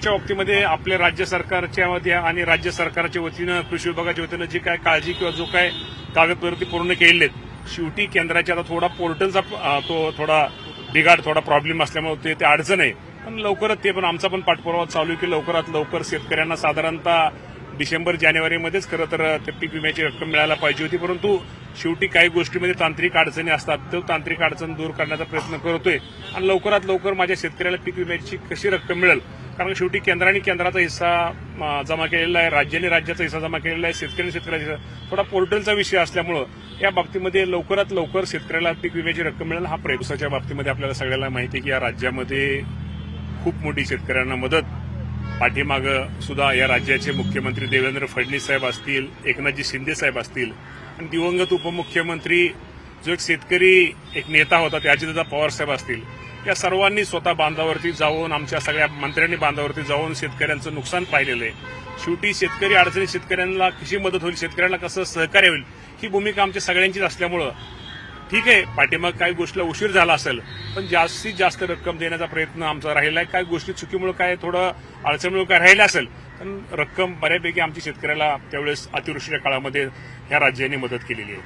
च्या बाबतीमध्ये आपल्या राज्य सरकारच्या मध्ये आणि राज्य सरकारच्या वतीनं कृषी विभागाच्या वतीनं जी काय काळजी किंवा जो काय कागदपत्र पूर्ण केलेले आहेत, शेवटी केंद्राच्या आता थोडा पोर्टलचा तो थोडा बिघाड थोडा प्रॉब्लेम असल्यामुळे ते अडचण आहे. पण लवकरच ते पण आमचा पण पाठपुरावा चालू आहे की लवकरात लवकर शेतकऱ्यांना साधारणतः डिसेंबर जानेवारीमध्येच खरं तर ते पीक विम्याची रक्कम मिळायला पाहिजे होती. परंतु शेवटी काही गोष्टीमध्ये तांत्रिक अडचणी असतात, तो तांत्रिक अडचण दूर करण्याचा प्रयत्न करतोय आणि लवकरात लवकर माझ्या शेतकऱ्याला पीक विम्याची कशी रक्कम मिळेल, कारण शेवटी केंद्राने केंद्राचा हिस्सा जमा केलेला आहे, राज्याने राज्याचा हिस्सा जमा केलेला आहे, शेतकऱ्याने शेतकऱ्याचा थोडा पोर्टलचा विषय असल्यामुळे या बाबतीमध्ये लवकरात लवकर शेतकऱ्याला पीक विम्याची रक्कम मिळेल हा प्रयत्नाच्या बाबतीमध्ये आपल्याला सगळ्याला माहिती आहे की या राज्यामध्ये खूप मोठी शेतकऱ्यांना मदत पाठीमागं सुद्धा या राज्याचे मुख्यमंत्री देवेंद्र फडणवीस साहेब असतील, एकनाथजी शिंदे साहेब असतील आणि दिवंगत उपमुख्यमंत्री जो एक शेतकरी एक नेता होता ते अजितदादा पवार साहेब असतील, या सर्वांनी स्वतः बांधावरती जाऊन आमच्या सगळ्या मंत्र्यांनी बांधावरती जाऊन शेतकऱ्यांचं नुकसान पाहिलेलं आहे. शेवटी शेतकरी अडचणी शेतकऱ्यांना कशी मदत होईल, शेतकऱ्यांना कसं सहकार्य होईल ही भूमिका आमच्या सगळ्यांचीच असल्यामुळं ठीक आहे, पाठीमाग काही गोष्टीला उशीर झाला असेल पण जास्तीत जास्त रक्कम देण्याचा प्रयत्न आमचा राहिला आहे. काही गोष्टी चुकीमुळे काय थोडं अडचणीमुळे काय राहिलं असेल पण रक्कम बऱ्यापैकी आमची शेतकऱ्याला त्यावेळेस अतिवृष्टीच्या काळामध्ये ह्या राज्याने मदत केलेली आहे.